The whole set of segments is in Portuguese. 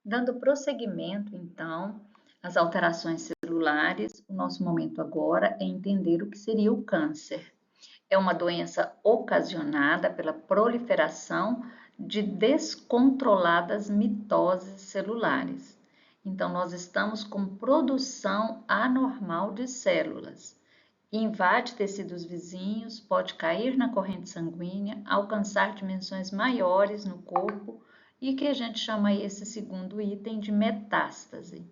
Dando prosseguimento, então, às alterações celulares, o nosso momento agora é entender o que seria o câncer. É uma doença ocasionada pela proliferação de descontroladas mitoses celulares. Então, nós estamos com produção anormal de células. Invade tecidos vizinhos, pode cair na corrente sanguínea, alcançar dimensões maiores no corpo e que a gente chama esse segundo item de metástase.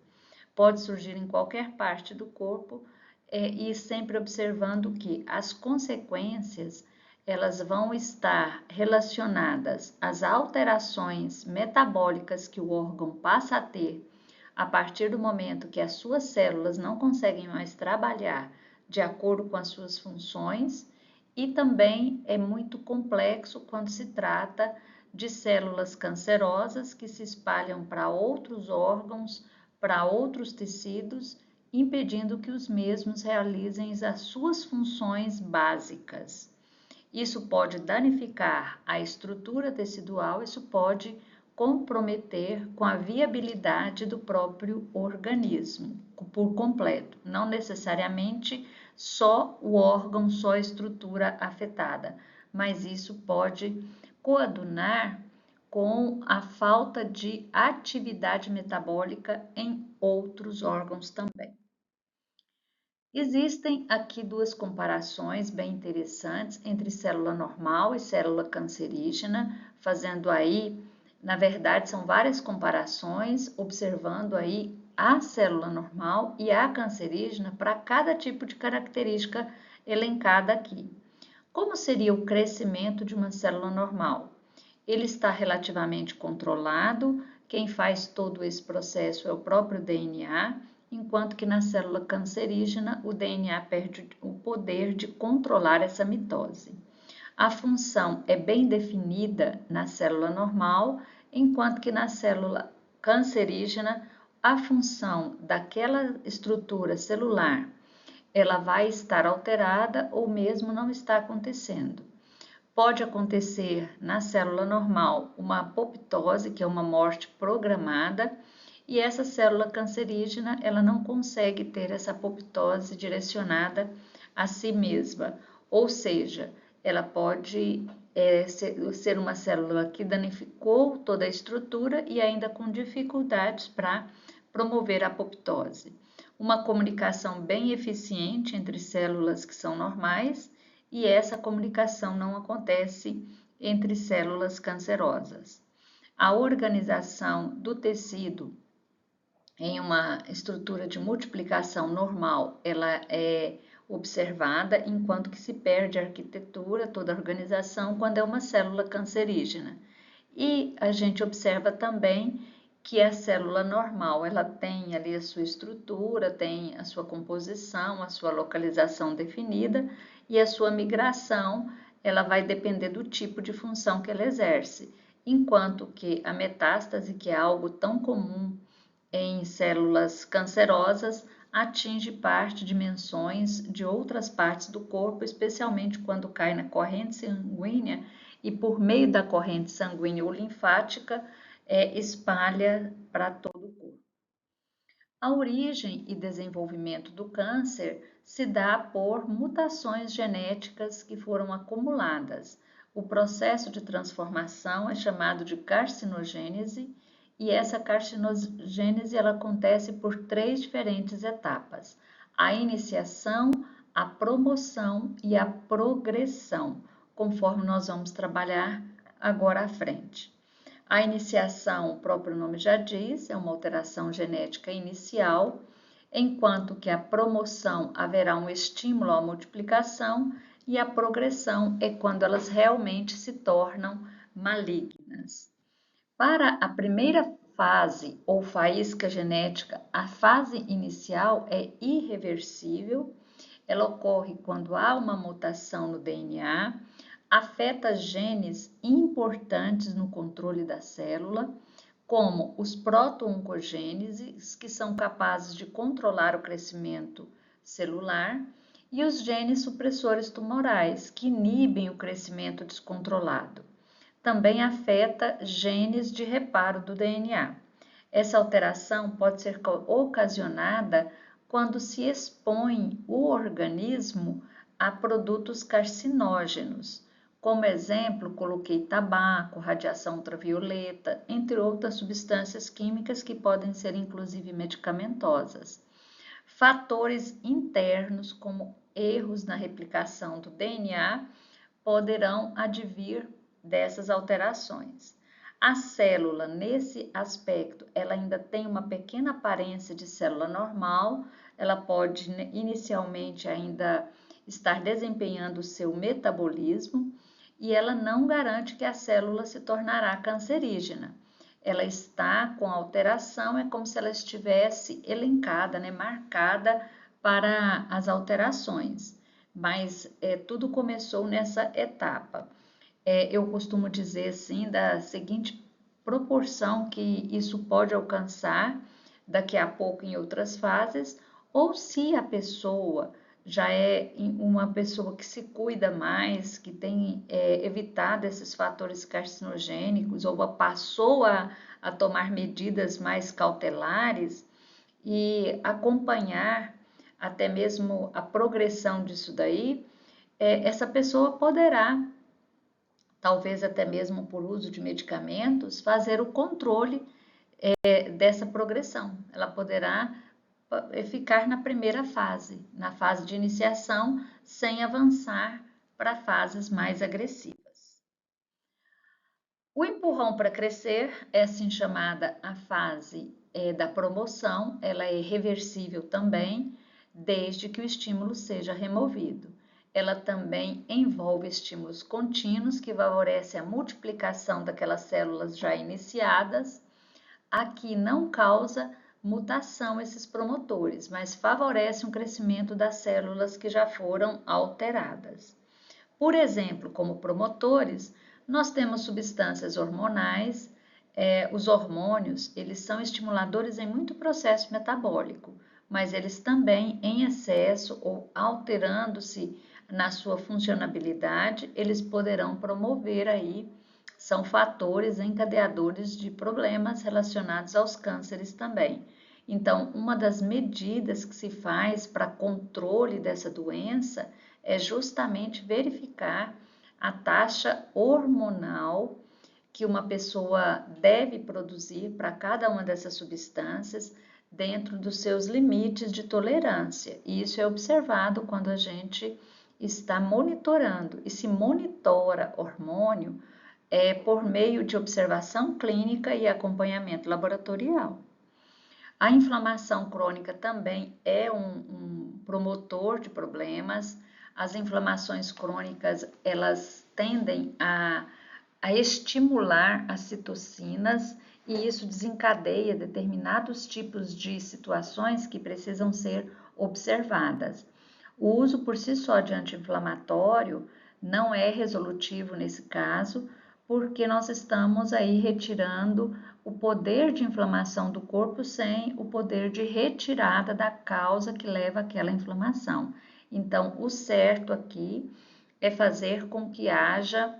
Pode surgir em qualquer parte do corpo e sempre observando que as consequências elas vão estar relacionadas às alterações metabólicas que o órgão passa a ter a partir do momento que as suas células não conseguem mais trabalhar de acordo com as suas funções, e também é muito complexo quando se trata de células cancerosas que se espalham para outros órgãos, para outros tecidos, impedindo que os mesmos realizem as suas funções básicas. Isso pode danificar a estrutura tecidual, isso pode comprometer com a viabilidade do próprio organismo por completo, não necessariamente só o órgão, só a estrutura afetada, mas isso pode coadunar com a falta de atividade metabólica em outros órgãos também. Existem aqui duas comparações bem interessantes entre célula normal e célula cancerígena, fazendo aí, na verdade, são várias comparações, observando aí a célula normal e a cancerígena para cada tipo de característica elencada aqui. Como seria o crescimento de uma célula normal? Ele está relativamente controlado, quem faz todo esse processo é o próprio DNA, enquanto que na célula cancerígena o DNA perde o poder de controlar essa mitose. A função é bem definida na célula normal, enquanto que na célula cancerígena a função daquela estrutura celular ela vai estar alterada ou mesmo não está acontecendo. Pode acontecer na célula normal uma apoptose, que é uma morte programada, e essa célula cancerígena ela não consegue ter essa apoptose direcionada a si mesma, ou seja, ela pode ser uma célula que danificou toda a estrutura e ainda com dificuldades para promover a apoptose. Uma comunicação bem eficiente entre células que são normais e essa comunicação não acontece entre células cancerosas. A organização do tecido em uma estrutura de multiplicação normal, ela é observada, enquanto que se perde a arquitetura, toda a organização, quando é uma célula cancerígena. E a gente observa também que a célula normal, ela tem ali a sua estrutura, tem a sua composição, a sua localização definida e a sua migração, ela vai depender do tipo de função que ela exerce. Enquanto que a metástase, que é algo tão comum em células cancerosas, atinge dimensões de outras partes do corpo, especialmente quando cai na corrente sanguínea e por meio da corrente sanguínea ou linfática espalha para todo o corpo. A origem e desenvolvimento do câncer se dá por mutações genéticas que foram acumuladas. O processo de transformação é chamado de carcinogênese e essa carcinogênese ela acontece por três diferentes etapas: a iniciação, a promoção e a progressão, conforme nós vamos trabalhar agora à frente. A iniciação, o próprio nome já diz, é uma alteração genética inicial, enquanto que a promoção haverá um estímulo à multiplicação e a progressão é quando elas realmente se tornam malignas. Para a primeira fase ou faísca genética, a fase inicial é irreversível, ela ocorre quando há uma mutação no DNA, afeta genes importantes no controle da célula, como os proto-oncogenes, que são capazes de controlar o crescimento celular, e os genes supressores tumorais, que inibem o crescimento descontrolado. Também afeta genes de reparo do DNA. Essa alteração pode ser ocasionada quando se expõe o organismo a produtos carcinógenos. Como exemplo, coloquei tabaco, radiação ultravioleta, entre outras substâncias químicas que podem ser inclusive medicamentosas. Fatores internos, como erros na replicação do DNA, poderão advir dessas alterações. A célula, nesse aspecto, ela ainda tem uma pequena aparência de célula normal, ela pode inicialmente ainda estar desempenhando o seu metabolismo e ela não garante que a célula se tornará cancerígena. Ela está com alteração, é como se ela estivesse elencada, marcada para as alterações, mas tudo começou nessa etapa. Eu costumo dizer assim, da seguinte proporção que isso pode alcançar daqui a pouco em outras fases, ou se a pessoa já é uma pessoa que se cuida mais, que tem evitado esses fatores carcinogênicos, ou passou a tomar medidas mais cautelares e acompanhar até mesmo a progressão disso daí, essa pessoa poderá, talvez até mesmo por uso de medicamentos, fazer o controle dessa progressão. Ela poderá ficar na primeira fase, na fase de iniciação, sem avançar para fases mais agressivas. O empurrão para crescer é assim chamada a fase da promoção, ela é reversível também, desde que o estímulo seja removido. Ela também envolve estímulos contínuos que favorecem a multiplicação daquelas células já iniciadas. Aqui não causa mutação esses promotores, mas favorece um crescimento das células que já foram alteradas. Por exemplo, como promotores, nós temos substâncias hormonais. Os hormônios, eles são estimuladores em muito processo metabólico, mas eles também, em excesso ou alterando-se na sua funcionabilidade, eles poderão promover aí, são fatores encadeadores de problemas relacionados aos cânceres também. Então, uma das medidas que se faz para controle dessa doença é justamente verificar a taxa hormonal que uma pessoa deve produzir para cada uma dessas substâncias dentro dos seus limites de tolerância. E isso é observado quando a gente está monitorando. E se monitora hormônio por meio de observação clínica e acompanhamento laboratorial. A inflamação crônica também é um promotor de problemas. As inflamações crônicas, elas tendem a estimular as citocinas e isso desencadeia determinados tipos de situações que precisam ser observadas. O uso por si só de anti-inflamatório não é resolutivo nesse caso, porque nós estamos aí retirando o poder de inflamação do corpo sem o poder de retirada da causa que leva àquela inflamação. Então, o certo aqui é fazer com que haja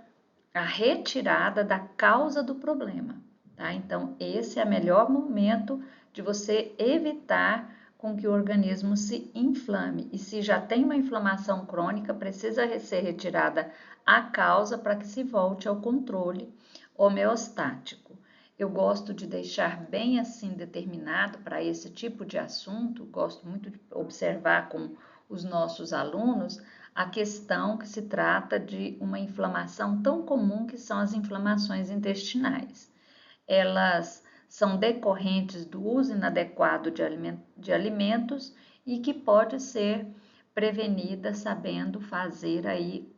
a retirada da causa do problema, tá? Então, esse é o melhor momento de você evitar com que o organismo se inflame. E se já tem uma inflamação crônica, precisa ser retirada a causa para que se volte ao controle homeostático. Eu gosto de deixar bem assim determinado para esse tipo de assunto, gosto muito de observar com os nossos alunos a questão que se trata de uma inflamação tão comum que são as inflamações intestinais. Elas são decorrentes do uso inadequado de alimentos e que pode ser prevenida sabendo fazer aí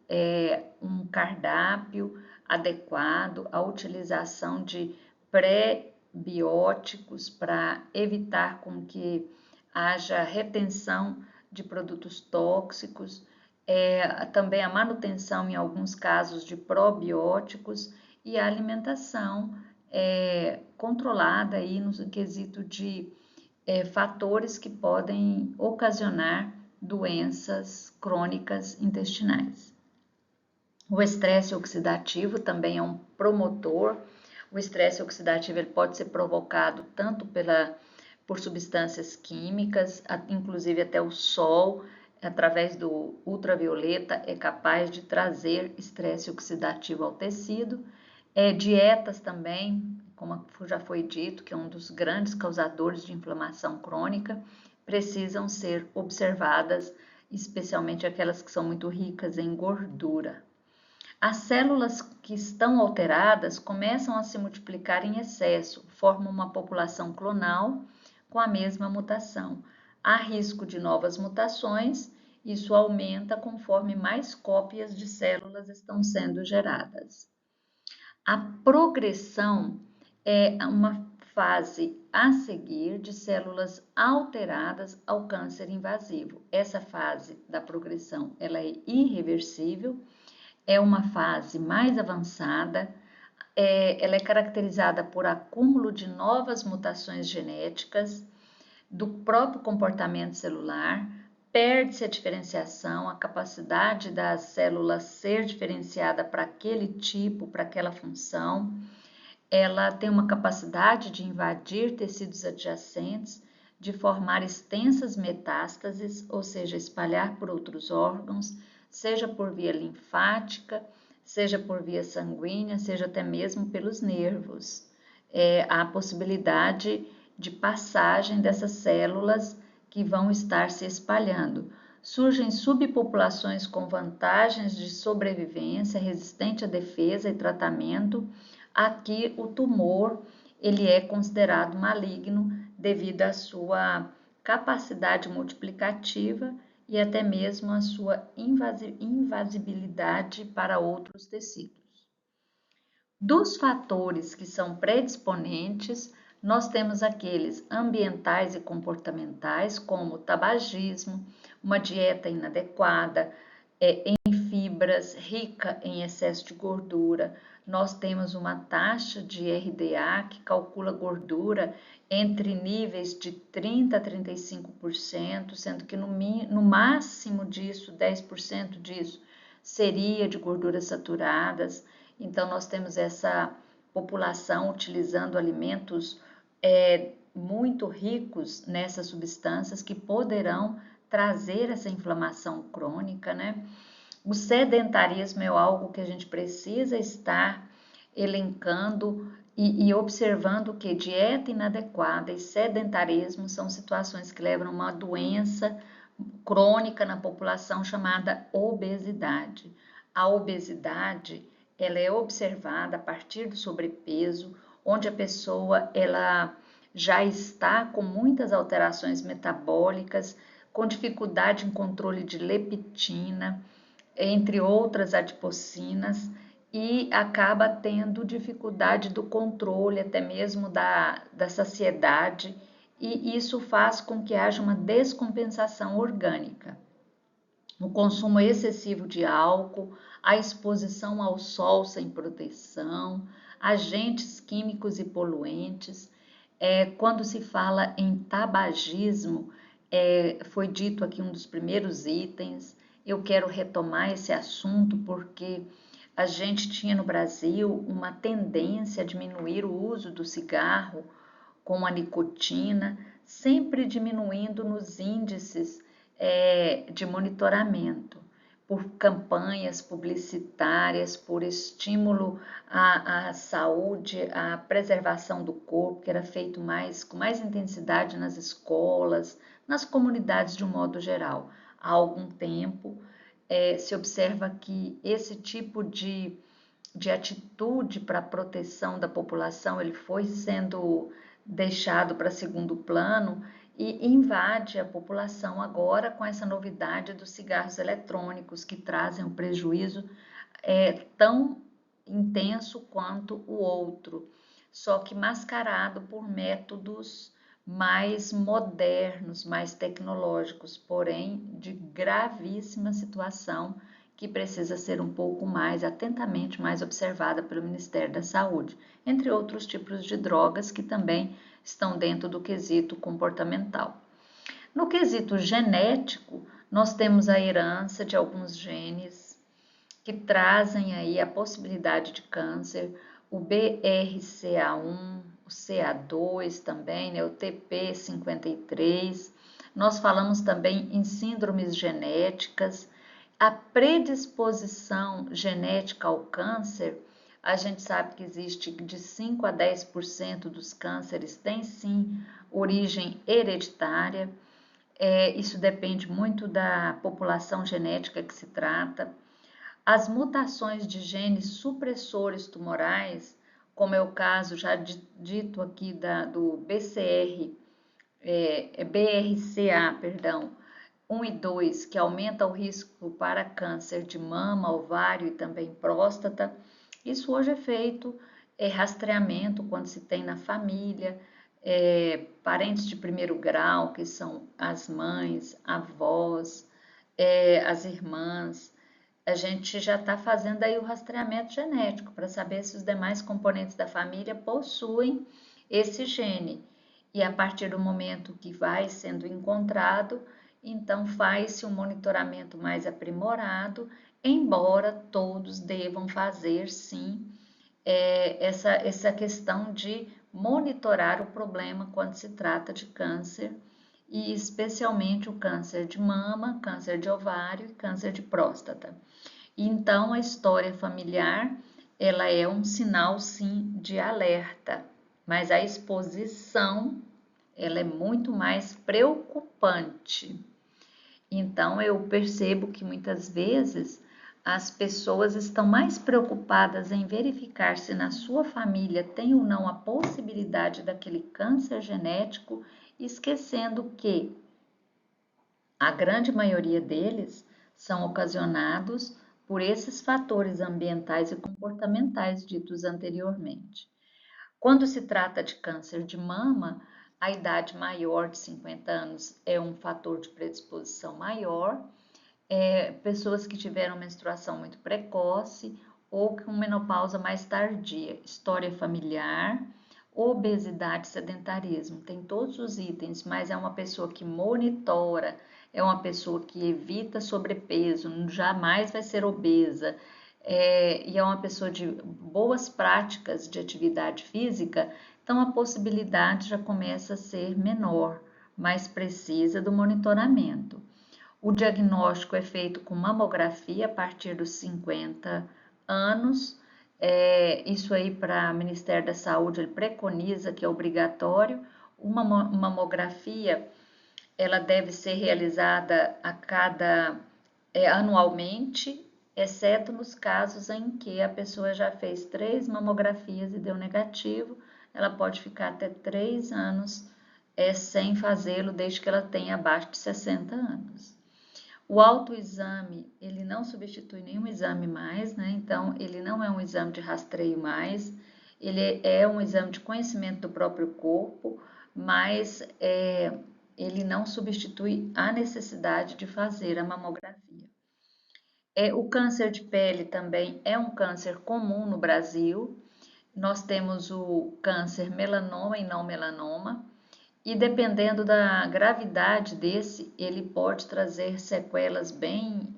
um cardápio adequado, a utilização de pré-bióticos para evitar com que haja retenção de produtos tóxicos, também a manutenção, em alguns casos, de probióticos e a alimentação controlada aí no quesito de fatores que podem ocasionar doenças crônicas intestinais. O estresse oxidativo também é um promotor. O estresse oxidativo ele pode ser provocado tanto por substâncias químicas, inclusive até o sol, através do ultravioleta, é capaz de trazer estresse oxidativo ao tecido. Dietas também, como já foi dito, que é um dos grandes causadores de inflamação crônica, precisam ser observadas, especialmente aquelas que são muito ricas em gordura. As células que estão alteradas começam a se multiplicar em excesso, formam uma população clonal com a mesma mutação. Há risco de novas mutações, isso aumenta conforme mais cópias de células estão sendo geradas. A progressão é uma fase a seguir de células alteradas ao câncer invasivo. Essa fase da progressão ela é irreversível, é uma fase mais avançada, ela é caracterizada por acúmulo de novas mutações genéticas do próprio comportamento celular, perde-se a diferenciação, a capacidade das células ser diferenciada para aquele tipo, para aquela função. Ela tem uma capacidade de invadir tecidos adjacentes, de formar extensas metástases, ou seja, espalhar por outros órgãos, seja por via linfática, seja por via sanguínea, seja até mesmo pelos nervos. Há a possibilidade de passagem dessas células que vão estar se espalhando. Surgem subpopulações com vantagens de sobrevivência, resistente à defesa e tratamento. Aqui o tumor ele é considerado maligno devido à sua capacidade multiplicativa e até mesmo a sua invasibilidade para outros tecidos. Dos fatores que são predisponentes, nós temos aqueles ambientais e comportamentais, como tabagismo, uma dieta inadequada, em fibras, rica em excesso de gordura. Nós temos uma taxa de RDA que calcula gordura entre níveis de 30% a 35%, sendo que no máximo disso, 10% disso, seria de gorduras saturadas. Então, nós temos essa população utilizando alimentos muito ricos nessas substâncias que poderão trazer essa inflamação crônica, né? O sedentarismo é algo que a gente precisa estar elencando e observando que dieta inadequada e sedentarismo são situações que levam a uma doença crônica na população chamada obesidade. A obesidade ela é observada a partir do sobrepeso, onde a pessoa ela já está com muitas alterações metabólicas, com dificuldade em controle de leptina, entre outras adipocinas, e acaba tendo dificuldade do controle, até mesmo da saciedade, e isso faz com que haja uma descompensação orgânica. O consumo excessivo de álcool, a exposição ao sol sem proteção, agentes químicos e poluentes. Quando se fala em tabagismo, foi dito aqui um dos primeiros itens. Eu quero retomar esse assunto porque a gente tinha no Brasil uma tendência a diminuir o uso do cigarro com a nicotina, sempre diminuindo nos índices de monitoramento, por campanhas publicitárias, por estímulo à saúde, à preservação do corpo, que era feito com mais intensidade nas escolas, nas comunidades de um modo geral. Há algum tempo se observa que esse tipo de atitude para a proteção da população ele foi sendo deixado para segundo plano e invade a população agora com essa novidade dos cigarros eletrônicos que trazem um prejuízo tão intenso quanto o outro, só que mascarado por métodos mais modernos, mais tecnológicos, porém de gravíssima situação que precisa ser um pouco mais atentamente mais observada pelo Ministério da Saúde, entre outros tipos de drogas que também estão dentro do quesito comportamental. No quesito genético, nós temos a herança de alguns genes que trazem aí a possibilidade de câncer, o BRCA1, o CA2 também, né, o TP53. Nós falamos também em síndromes genéticas, a predisposição genética ao câncer. A gente sabe que existe de 5 a 10% dos cânceres tem sim origem hereditária. Isso depende muito da população genética que se trata. As mutações de genes supressores tumorais, como é o caso já dito aqui do BRCA, perdão, 1 e 2, que aumenta o risco para câncer de mama, ovário e também próstata. Isso hoje é feito rastreamento quando se tem na família, parentes de primeiro grau, que são as mães, avós, as irmãs. A gente já está fazendo aí o rastreamento genético para saber se os demais componentes da família possuem esse gene. E a partir do momento que vai sendo encontrado, então faz-se um monitoramento mais aprimorado, embora todos devam fazer sim essa questão de monitorar o problema quando se trata de câncer, e especialmente o câncer de mama, câncer de ovário e câncer de próstata. Então, a história familiar, ela é um sinal, sim, de alerta, mas a exposição, ela é muito mais preocupante. Então, eu percebo que muitas vezes as pessoas estão mais preocupadas em verificar se na sua família tem ou não a possibilidade daquele câncer genético, esquecendo que a grande maioria deles são ocasionados por esses fatores ambientais e comportamentais ditos anteriormente. Quando se trata de câncer de mama, a idade maior de 50 anos é um fator de predisposição maior. Pessoas que tiveram menstruação muito precoce ou com menopausa mais tardia, história familiar, obesidade, sedentarismo, tem todos os itens, mas é uma pessoa que monitora, é uma pessoa que evita sobrepeso, jamais vai ser obesa, e é uma pessoa de boas práticas de atividade física, então a possibilidade já começa a ser menor, mais precisa do monitoramento. O diagnóstico é feito com mamografia a partir dos 50 anos. Isso aí para o Ministério da Saúde ele preconiza que é obrigatório. Uma mamografia ela deve ser realizada anualmente, exceto nos casos em que a pessoa já fez 3 mamografias e deu negativo, ela pode ficar até 3 anos sem fazê-lo, desde que ela tenha abaixo de 60 anos. O autoexame, ele não substitui nenhum exame mais, né? Então, ele não é um exame de rastreio mais, ele é um exame de conhecimento do próprio corpo, mas ele não substitui a necessidade de fazer a mamografia. O câncer de pele também é um câncer comum no Brasil. Nós temos o câncer melanoma e não melanoma, e dependendo da gravidade desse, ele pode trazer sequelas bem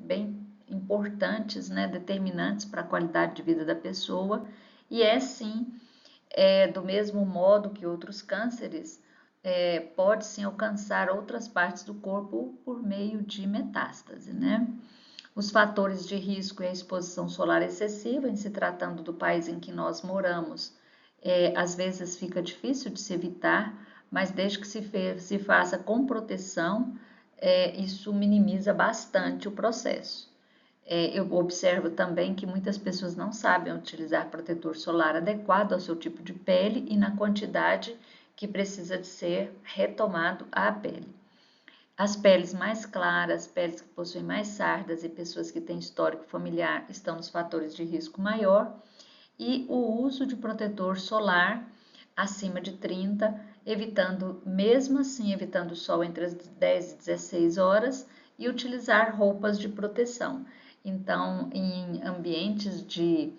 importantes, né, determinantes para a qualidade de vida da pessoa, e sim, do mesmo modo que outros cânceres, pode sim alcançar outras partes do corpo por meio de metástase, né? Os fatores de risco e a exposição solar excessiva, em se tratando do país em que nós moramos, às vezes fica difícil de se evitar, mas desde que se faça com proteção, isso minimiza bastante o processo. Eu observo também que muitas pessoas não sabem utilizar protetor solar adequado ao seu tipo de pele e na quantidade que precisa de ser retomado à pele. As peles mais claras, peles que possuem mais sardas e pessoas que têm histórico familiar estão nos fatores de risco maior, e o uso de protetor solar acima de 30, mesmo assim, evitando o sol entre as 10 e 16 horas e utilizar roupas de proteção. Então, em ambientes de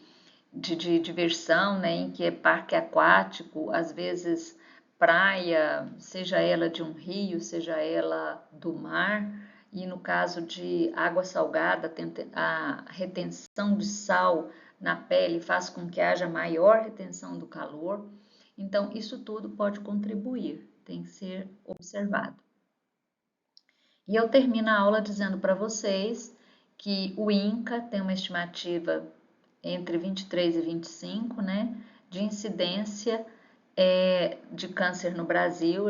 diversão, né, em que é parque aquático, às vezes praia, seja ela de um rio, seja ela do mar, e no caso de água salgada, a retenção de sal na pele faz com que haja maior retenção do calor. Então, isso tudo pode contribuir, tem que ser observado. E eu termino a aula dizendo para vocês que o INCA tem uma estimativa entre 23 e 25, né, de incidência de câncer no Brasil.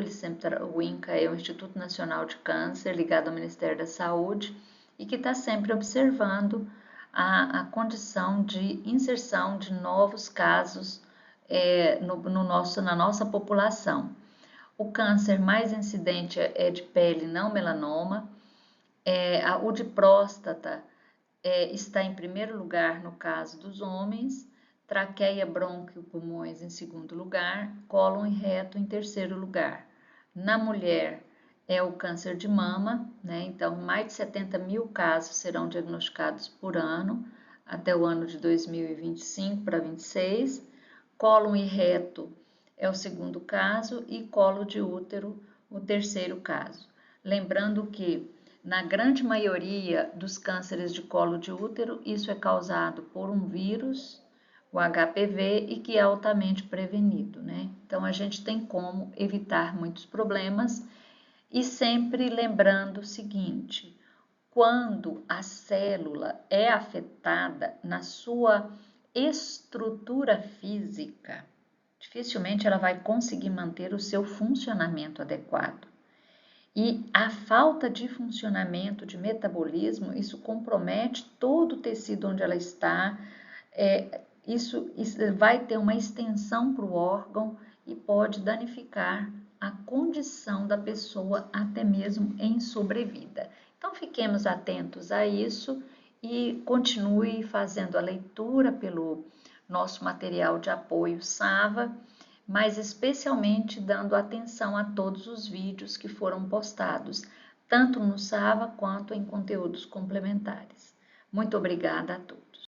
O INCA é o Instituto Nacional de Câncer, ligado ao Ministério da Saúde, e que está sempre observando a condição de inserção de novos casos na nossa população. O câncer mais incidente é de pele não melanoma, o de próstata está em primeiro lugar no caso dos homens, traqueia, brônquio, pulmões em segundo lugar, cólon e reto em terceiro lugar. Na mulher é o câncer de mama, né? Então mais de 70 mil casos serão diagnosticados por ano até o ano de 2025 para 26. Cólon e reto é o segundo caso e colo de útero o terceiro caso. Lembrando que na grande maioria dos cânceres de colo de útero, isso é causado por um vírus, o HPV, e que é altamente prevenido, né? Então a gente tem como evitar muitos problemas e sempre lembrando o seguinte: quando a célula é afetada na sua estrutura física, dificilmente ela vai conseguir manter o seu funcionamento adequado. E a falta de funcionamento, de metabolismo, isso compromete todo o tecido onde ela está, isso vai ter uma extensão para o órgão e pode danificar a condição da pessoa até mesmo em sobrevida. Então fiquemos atentos a isso e continue fazendo a leitura pelo nosso material de apoio SAVA, mas especialmente dando atenção a todos os vídeos que foram postados, tanto no SAVA quanto em conteúdos complementares. Muito obrigada a todos.